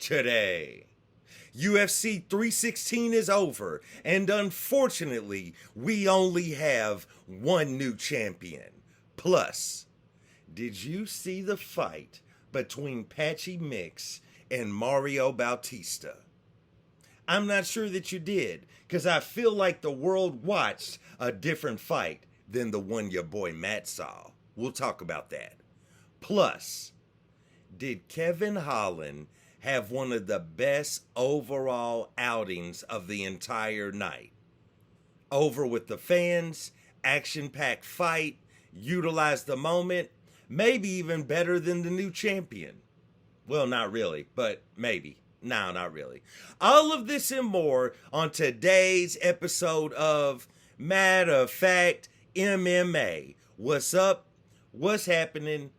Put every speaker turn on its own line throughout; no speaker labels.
today. UFC 316 is over, and unfortunately, we only have one new champion. Plus, did you see the fight between Patchy Mix and Mario Bautista? I'm not sure that you did, because I feel like the world watched a different fight than the one your boy Matt saw. We'll talk about that. Plus, did Kevin Holland have one of the best overall outings of the entire night? Over with the fans, action-packed fight, utilized the moment, maybe even better than the new champion. Well, not really, but maybe. No, not really. All of this and more on today's episode of Matter of Fact MMA. What's up? What's happening?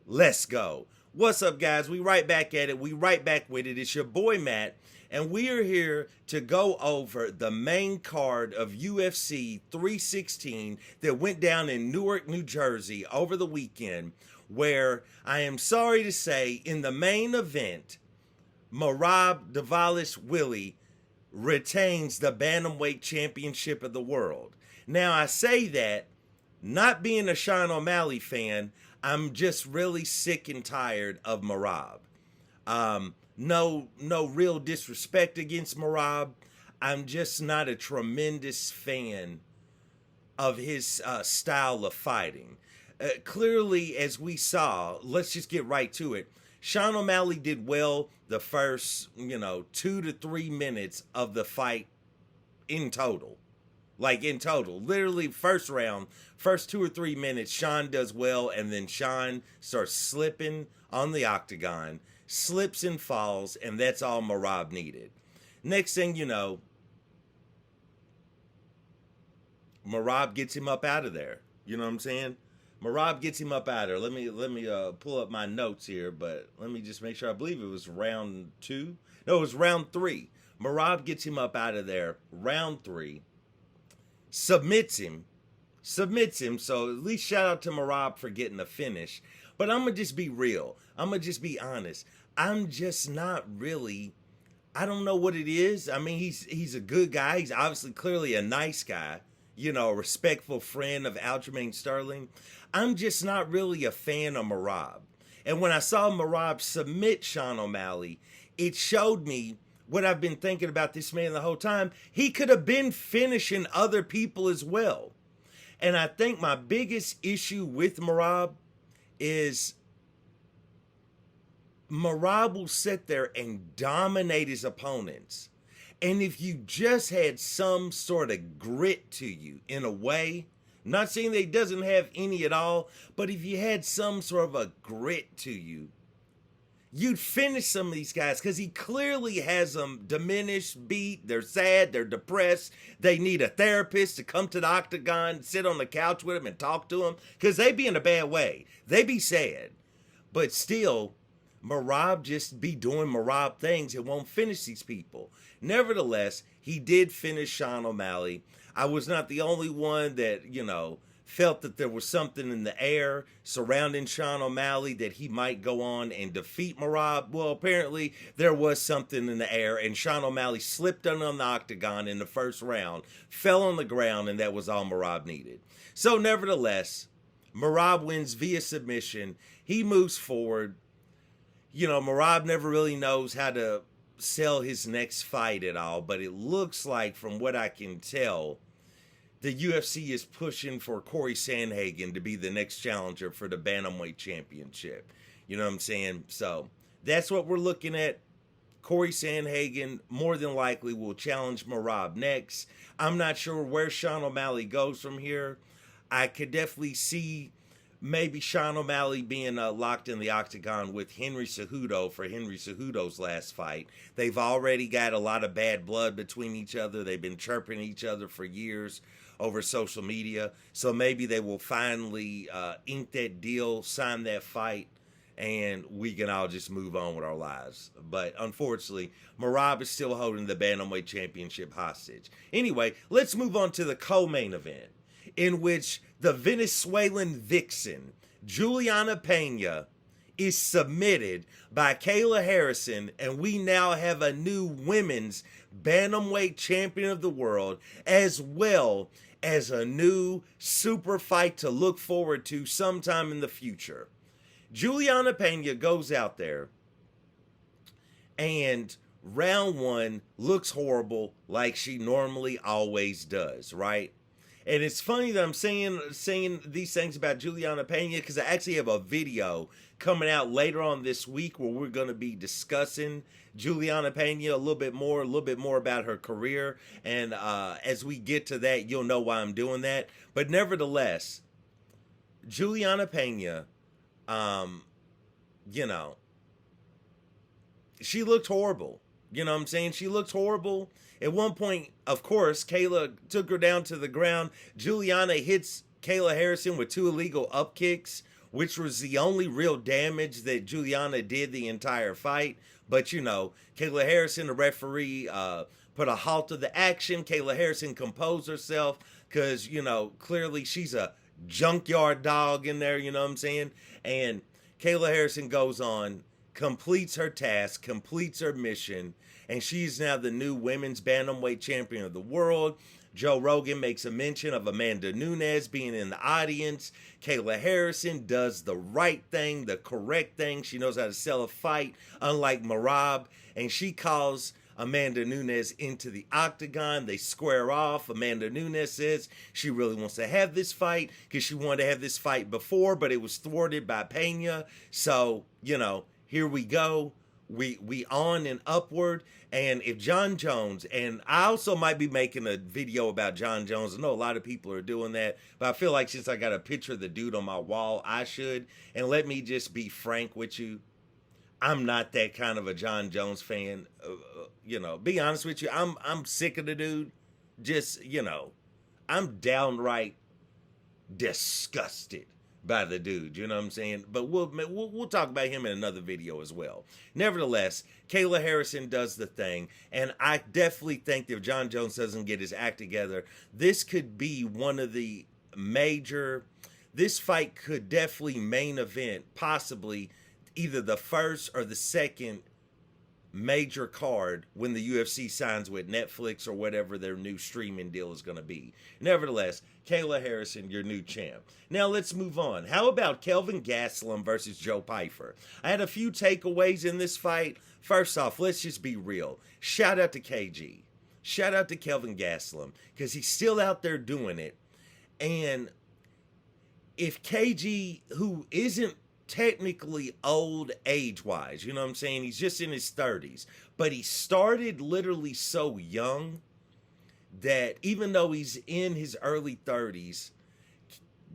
Let's go. What's up, guys? We right back at it. We right back with it. It's your boy, Matt, and we are here to go over the main card of UFC 316 that went down in Newark, New Jersey over the weekend, where I am sorry to say, in the main event, Merab Willie retains the Bantamweight Championship of the world. Now, I say that not being a Sean O'Malley fan, I'm just really sick and tired of Morab. No real disrespect against Morab. I'm just not a tremendous fan of his style of fighting. Clearly, as we saw, let's just get right to it. Sean O'Malley did well the first, 2 to 3 minutes of the fight in total. Like in total, literally first round, first 2 or 3 minutes, Sean does well, and then Sean starts slipping on the octagon, slips and falls, and that's all Morab needed. Next thing you know, Morab gets him up out of there. You know what I'm saying? Morab gets him up out of there. Let me pull up my notes here, but let me just make sure. I believe it was round 2. No, it was round 3. Morab gets him up out of there. Round 3. Submits him, so at least shout out to Morab for getting the finish. But I'm going to just be real. I'm going to just be honest. I'm just not really, I don't know what it is. I mean, he's a good guy. He's obviously clearly a nice guy, a respectful friend of Aljamain Sterling. I'm just not really a fan of Morab. And when I saw Morab submit Sean O'Malley, it showed me what I've been thinking about this man the whole time. He could have been finishing other people as well. And I think my biggest issue with Morab is Morab will sit there and dominate his opponents. And if you just had some sort of grit to you, in a way, not saying that he doesn't have any at all, but if you had some sort of a grit to you, you'd finish some of these guys, because he clearly has them diminished, beat, they're sad, they're depressed, they need a therapist to come to the octagon, sit on the couch with him and talk to him, because they be in a bad way. They be sad. But still, Morab just be doing Morab things and won't finish these people. Nevertheless, he did finish Sean O'Malley. I was not the only one that, felt that there was something in the air surrounding Sean O'Malley that he might go on and defeat Morab. Well, apparently there was something in the air, and Sean O'Malley slipped on the octagon in the first round, fell on the ground, and that was all Morab needed. So nevertheless, Morab wins via submission. He moves forward. Morab never really knows how to sell his next fight at all, but it looks like, from what I can tell, the UFC is pushing for Corey Sandhagen to be the next challenger for the Bantamweight Championship. You know what I'm saying? So that's what we're looking at. Corey Sandhagen more than likely will challenge Morab next. I'm not sure where Sean O'Malley goes from here. I could definitely see maybe Sean O'Malley being locked in the octagon with Henry Cejudo for Henry Cejudo's last fight. They've already got a lot of bad blood between each other. They've been chirping each other for years over social media. So maybe they will finally ink that deal, sign that fight, and we can all just move on with our lives. But unfortunately, Morab is still holding the Bantamweight Championship hostage. Anyway, let's move on to the co-main event, in which the Venezuelan vixen, Juliana Pena, is submitted by Kayla Harrison, and we now have a new women's Bantamweight champion of the world, as well as a new super fight to look forward to sometime in the future. Juliana Pena goes out there and round one looks horrible like she normally always does, right? And it's funny that I'm saying these things about Juliana Pena because I actually have a video coming out later on this week where we're going to be discussing Juliana Pena a little bit more about her career. And as we get to that, you'll know why I'm doing that. But nevertheless, Juliana Pena, you know, she looked horrible. You know what I'm saying? She looked horrible. At one point, of course, Kayla took her down to the ground. Juliana hits Kayla Harrison with 2 illegal up kicks, which was the only real damage that Juliana did the entire fight. But, you know, Kayla Harrison, the referee, put a halt to the action. Kayla Harrison composed herself because, you know, clearly she's a junkyard dog in there, you know what I'm saying? And Kayla Harrison goes on, completes her task, completes her mission, and she's now the new women's bantamweight champion of the world. Joe Rogan makes a mention of Amanda Nunes being in the audience. Kayla Harrison does the right thing, the correct thing. She knows how to sell a fight, unlike Merab, and she calls Amanda Nunes into the octagon. They square off. Amanda Nunes says she really wants to have this fight because she wanted to have this fight before, but it was thwarted by Pena. So, you know, here we go. We on and upward. And if John Jones, and I also might be making a video about John Jones. I know a lot of people are doing that, but I feel like since I got a picture of the dude on my wall, I should. And let me just be frank with you. I'm not that kind of a John Jones fan. You know, be honest with you. I'm sick of the dude. Just, you know, I'm downright disgusted by the dude, you know what I'm saying? But we'll talk about him in another video as well. Nevertheless, Kayla Harrison does the thing, and I definitely think that if John Jones doesn't get his act together, this could be one of the major, this fight could definitely main event, possibly either the first or the second major card when the UFC signs with Netflix or whatever their new streaming deal is going to be. Nevertheless, Kayla Harrison, your new champ. Now let's move on. How about Kelvin Gastlam versus Joe Pyfer? I had a few takeaways in this fight. First off, let's just be real. Shout out to KG. Shout out to Kelvin Gastlam because he's still out there doing it. And if KG, who isn't technically old age-wise, you know what I'm saying? He's just in his 30s. But he started literally so young that even though he's in his early 30s,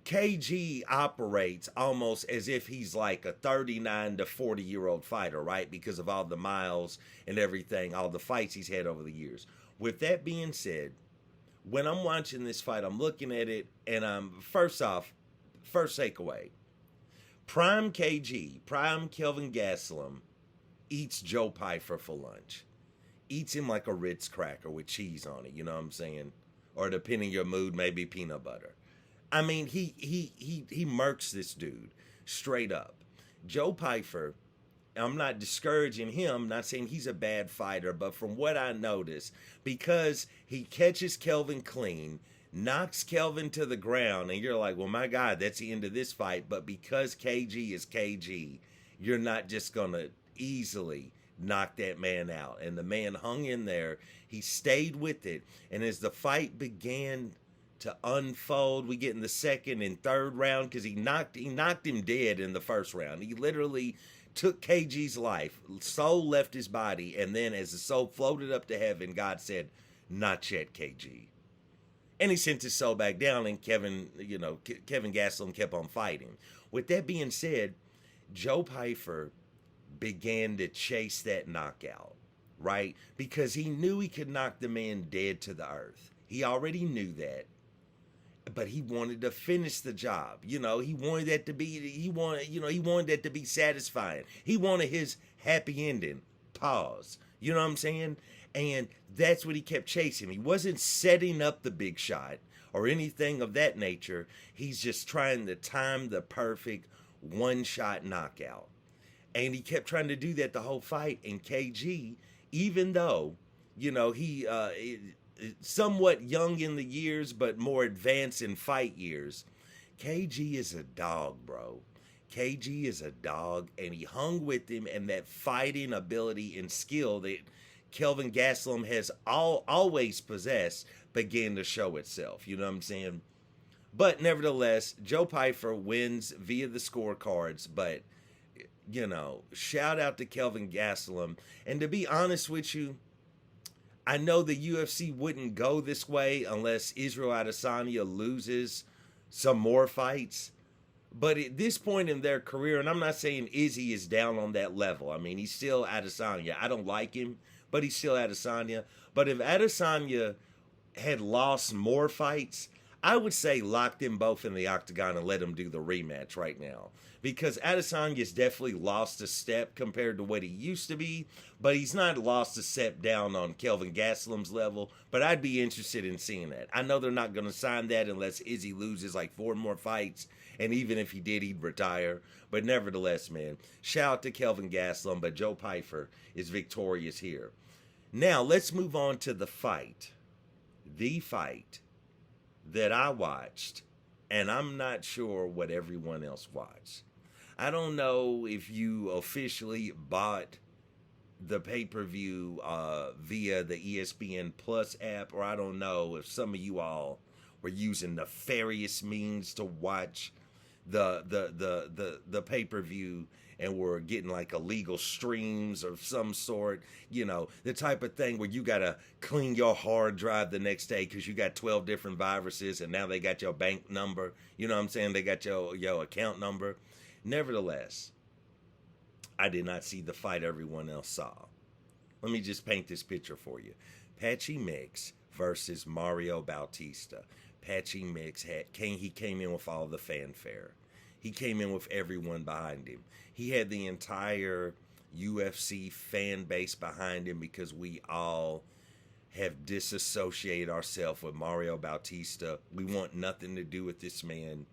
KG operates almost as if he's like a 39 to 40-year-old fighter, right? Because of all the miles and everything, all the fights he's had over the years. With that being said, when I'm watching this fight, I'm looking at it, and first takeaway. Prime KG, Prime Kelvin Gastlam, eats Joe Pyfer for lunch. Eats him like a Ritz cracker with cheese on it, you know what I'm saying? Or depending on your mood, maybe peanut butter. I mean, he murks this dude straight up. Joe Pyfer, I'm not discouraging him, not saying he's a bad fighter, but from what I noticed, because he catches Kelvin clean, knocks Kelvin to the ground, and you're like, well, my God, that's the end of this fight. But because KG is KG, you're not just going to easily knock that man out. And the man hung in there. He stayed with it. And as the fight began to unfold, we get in the second and third round because he knocked him dead in the first round. He literally took KG's life. Soul left his body. And then as the soul floated up to heaven, God said, not yet, KG. And he sent his soul back down, and Kevin Gastlam kept on fighting. With that being said, Joe Pyfer began to chase that knockout, right? Because he knew he could knock the man dead to the earth. He already knew that. But he wanted to finish the job. You know, he wanted that to be satisfying. He wanted his happy ending. Pause. You know what I'm saying? And that's what he kept chasing. He wasn't setting up the big shot or anything of that nature. He's just trying to time the perfect one-shot knockout. And he kept trying to do that the whole fight. And KG, even though, he somewhat young in the years, but more advanced in fight years, KG is a dog, bro. KG is a dog, and he hung with him, and that fighting ability and skill that Kelvin Gastelum has always possessed began to show itself. You know what I'm saying? But nevertheless, Joe Pyfer wins via the scorecards. But, shout out to Kelvin Gastelum. And to be honest with you, I know the UFC wouldn't go this way unless Israel Adesanya loses some more fights. But at this point in their career, and I'm not saying Izzy is down on that level. I mean, he's still Adesanya. I don't like him, but he's still Adesanya. But if Adesanya had lost more fights, I would say lock them both in the octagon and let them do the rematch right now. Because Adesanya's definitely lost a step compared to what he used to be, but he's not lost a step down on Kelvin Gastelum's level. But I'd be interested in seeing that. I know they're not going to sign that unless Izzy loses like 4 more fights. And even if he did, he'd retire. But nevertheless, man, shout out to Kelvin Gastelum, but Joe Pyfer is victorious here. Now, let's move on to the fight. The fight that I watched, and I'm not sure what everyone else watched. I don't know if you officially bought the pay-per-view via the ESPN Plus app, or I don't know if some of you all were using nefarious means to watch the pay-per-view and were getting like illegal streams of some sort, the type of thing where you got to clean your hard drive the next day because you got 12 different viruses and now they got your bank number. You know what I'm saying? They got your account number. Nevertheless, I did not see the fight everyone else saw. Let me just paint this picture for you. Patchy Mix versus Mario Bautista. Patchy Mix he came in with all the fanfare. He came in with everyone behind him. He had the entire UFC fan base behind him because we all have disassociated ourselves with Mario Bautista. We want nothing to do with this man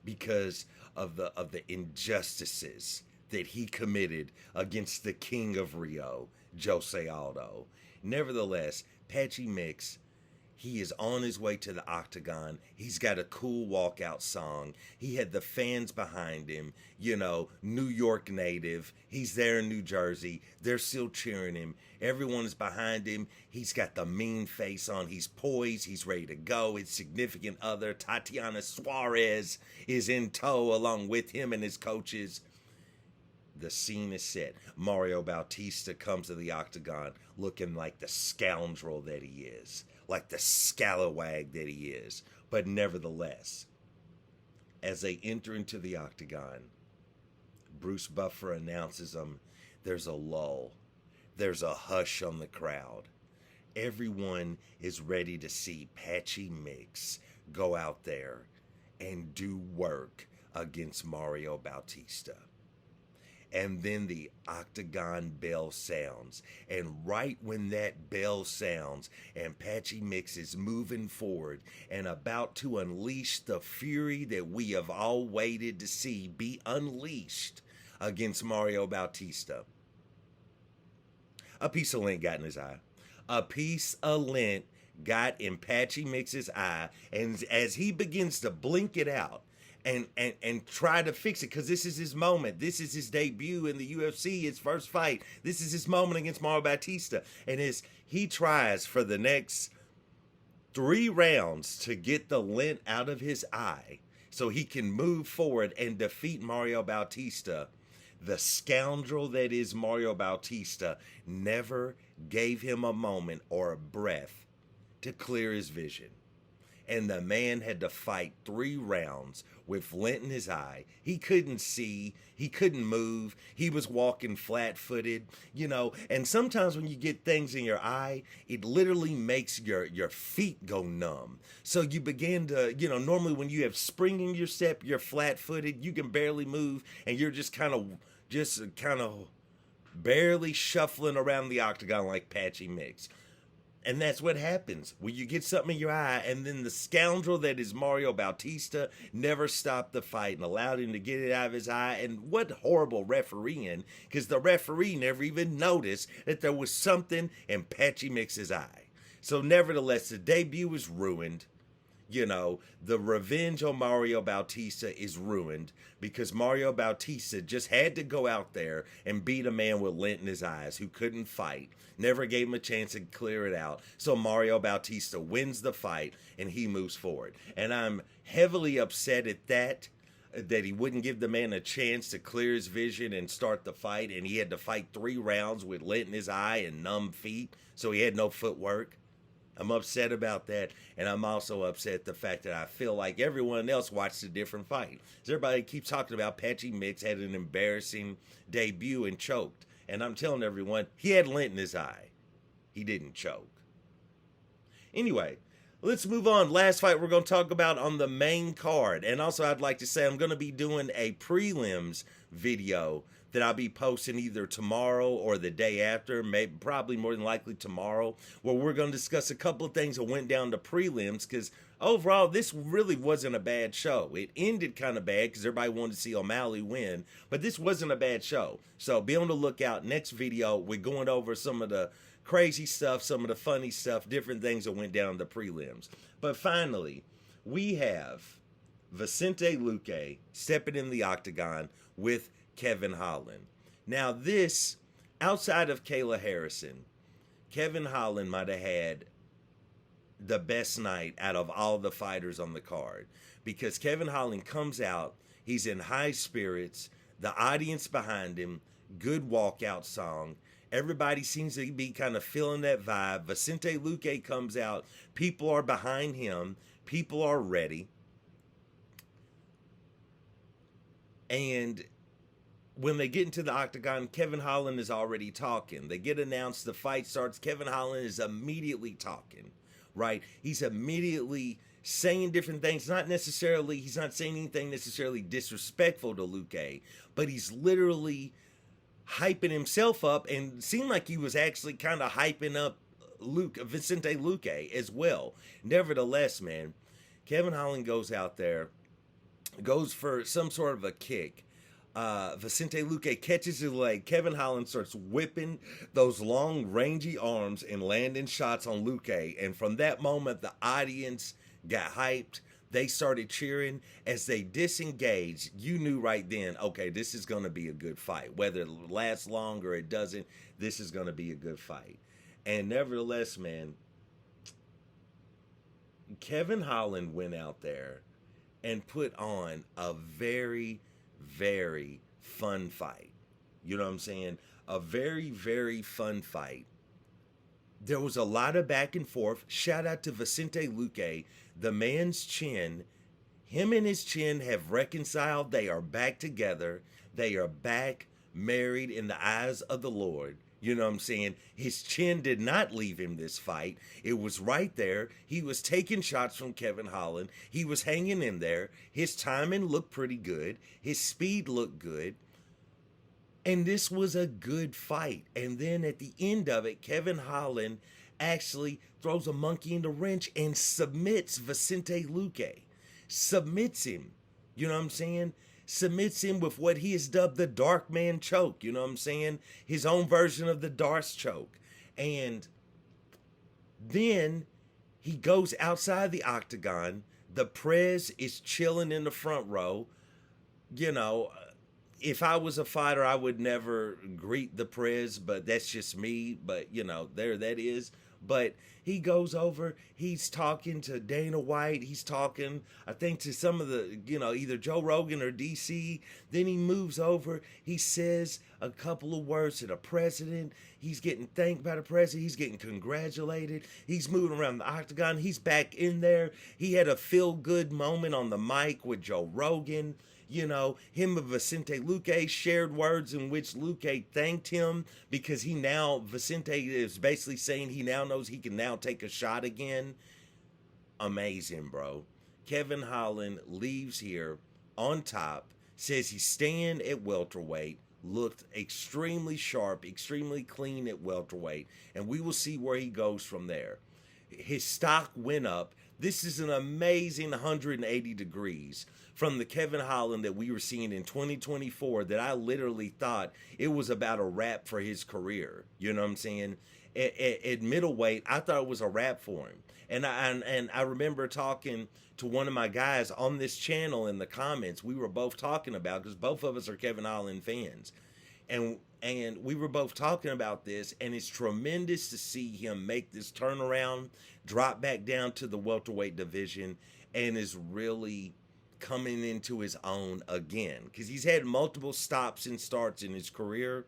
because of the injustices that he committed against the King of Rio, Jose Aldo. Nevertheless, Patchy Mix, he is on his way to the octagon. He's got a cool walkout song. He had the fans behind him, New York native. He's there in New Jersey. They're still cheering him. Everyone is behind him. He's got the mean face on. He's poised. He's ready to go. His significant other, Tatiana Suarez, is in tow along with him and his coaches. The scene is set. Mario Bautista comes to the octagon looking like the scoundrel that he is, like the scalawag that he is. But nevertheless, as they enter into the octagon, Bruce Buffer announces them. There's a lull. There's a hush on the crowd. Everyone is ready to see Patchy Mix go out there and do work against Mario Bautista. And then the octagon bell sounds. And right when that bell sounds and Patchy Mix is moving forward and about to unleash the fury that we have all waited to see be unleashed against Mario Bautista, a piece of lint got in his eye. A piece of lint got in Patchy Mix's eye. And as he begins to blink it out, and try to fix it, because this is his moment. This is his debut in the UFC, his first fight. This is his moment against Mario Bautista. And as he tries for the next 3 rounds to get the lint out of his eye so he can move forward and defeat Mario Bautista, the scoundrel that is Mario Bautista never gave him a moment or a breath to clear his vision. And the man had to fight 3 rounds with lint in his eye. He couldn't see. He couldn't move. He was walking flat-footed, And sometimes when you get things in your eye, it literally makes your feet go numb. So you begin to, normally when you have spring in your step, you're flat-footed. You can barely move, and you're just kind of barely shuffling around the octagon like Patchy Mix. And that's what happens when you get something in your eye, and then the scoundrel that is Mario Bautista never stopped the fight and allowed him to get it out of his eye. And what horrible refereeing, because the referee never even noticed that there was something in Patchy Mix's eye. So nevertheless, the debut was ruined. You know, the revenge on Mario Bautista is ruined because Mario Bautista just had to go out there and beat a man with lint in his eyes who couldn't fight. Never gave him a chance to clear it out. So Mario Bautista wins the fight and he moves forward. And I'm heavily upset at that he wouldn't give the man a chance to clear his vision and start the fight. And he had to fight 3 rounds with lint in his eye and numb feet. So he had no footwork. I'm upset about that, and I'm also upset at the fact that I feel like everyone else watched a different fight. So everybody keeps talking about Patchy Mix had an embarrassing debut and choked. And I'm telling everyone, he had lint in his eye. He didn't choke. Anyway, let's move on. Last fight we're going to talk about on the main card. And also I'd like to say I'm going to be doing a prelims video that I'll be posting either tomorrow or the day after, maybe probably more than likely tomorrow, where we're going to discuss a couple of things that went down to prelims, because overall this really wasn't a bad show. It ended kind of bad because everybody wanted to see O'Malley win, but this wasn't a bad show. So be on the lookout. Next video, we're going over some of the crazy stuff, some of the funny stuff, different things that went down the prelims. But finally, we have Vicente Luque stepping in the octagon with Kevin Holland. Now this, outside of Kayla Harrison, Kevin Holland might have had the best night out of all the fighters on the card, because Kevin Holland comes out, he's in high spirits, the audience behind him, good walkout song. Everybody seems to be kind of feeling that vibe. Vicente Luque comes out, people are behind him, people are ready. And when they get into the octagon, Kevin Holland is already talking. They get announced, the fight starts, Kevin Holland is immediately talking, right? He's immediately saying different things. He's not saying anything necessarily disrespectful to Luque, but he's literally hyping himself up, and seemed like he was actually kind of hyping up Vicente Luque as well. Nevertheless, man, Kevin Holland goes out there, goes for some sort of a kick. Vicente Luque catches his leg. Kevin Holland starts whipping those long, rangy arms and landing shots on Luque. And from that moment, the audience got hyped. They started cheering. As they disengaged, you knew right then, okay, this is going to be a good fight. Whether it lasts long or it doesn't, this is going to be a good fight. And nevertheless, man, Kevin Holland went out there and put on a very, very fun fight. You know what I'm saying? A very, very fun fight. There was a lot of back and forth. Shout out to Vicente Luque. The man's chin, him and his chin have reconciled. They are back together. They are back married in the eyes of the Lord. You know what I'm saying? His chin did not leave him this fight. It was right there. He was taking shots from Kevin Holland. He was hanging in there. His timing looked pretty good. His speed looked good. And this was a good fight. And then at the end of it, Kevin Holland actually throws a monkey in the wrench and submits Vicente Luque. Submits him. You know what I'm saying? Submits him with what he has dubbed the Dark Man choke. You know what I'm saying? His own version of the Darce choke. And then he goes outside the octagon. The Prez is chilling in the front row. You know, if I was a fighter, I would never greet the Prez, but that's just me. But, you know, there that is. But he goes over, he's talking to Dana White, he's talking, I think, to some of the, you know, either Joe Rogan or DC. Then he moves over, he says a couple of words to the president. He's getting thanked by the president, he's getting congratulated. He's moving around the octagon, he's back in there. He had a feel-good moment on the mic with Joe Rogan. You know, him and Vicente Luque shared words in which Luque thanked him because Vicente is basically saying he now knows he can now take a shot again. Amazing, bro. Kevin Holland leaves here on top, says he's staying at welterweight, looked extremely sharp, extremely clean at welterweight, and we will see where he goes from there. His stock went up. This is an amazing 180 degrees from the Kevin Holland that we were seeing in 2024 that I literally thought it was about a wrap for his career. You know what I'm saying? At middleweight, I thought it was a wrap for him. And I remember talking to one of my guys on this channel in the comments. We were both talking about, because both of us are Kevin Holland fans, and we were both talking about this, and it's tremendous to see him make this turnaround, drop back down to the welterweight division, and is really coming into his own again, because he's had multiple stops and starts in his career,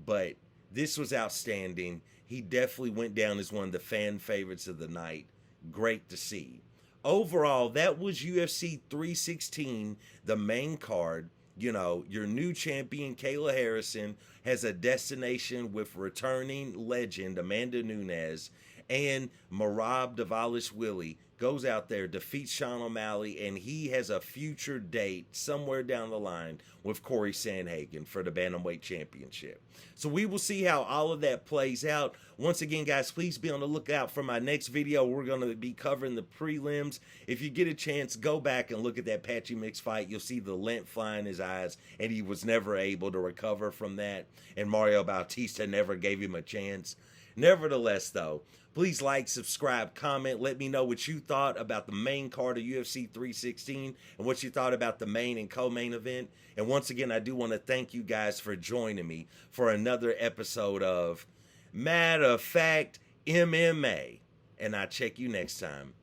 but this was outstanding. He definitely went down as one of the fan favorites of the night. Great to see. Overall, that was UFC 316, the main card. You know, your new champion, Kayla Harrison, has a destination with returning legend Amanda Nunes, and Merab Willie goes out there, defeats Sean O'Malley, and he has a future date somewhere down the line with Corey Sandhagen for the Bantamweight Championship. So we will see how all of that plays out. Once again, guys, please be on the lookout for my next video. We're going to be covering the prelims. If you get a chance, go back and look at that Patchy mixed fight. You'll see the lint fly in his eyes, and he was never able to recover from that, and Mario Bautista never gave him a chance. Nevertheless, though, please like, subscribe, comment. Let me know what you thought about the main card of UFC 316 and what you thought about the main and co-main event. And once again, I do want to thank you guys for joining me for another episode of Matter of Fact MMA. And I'll check you next time.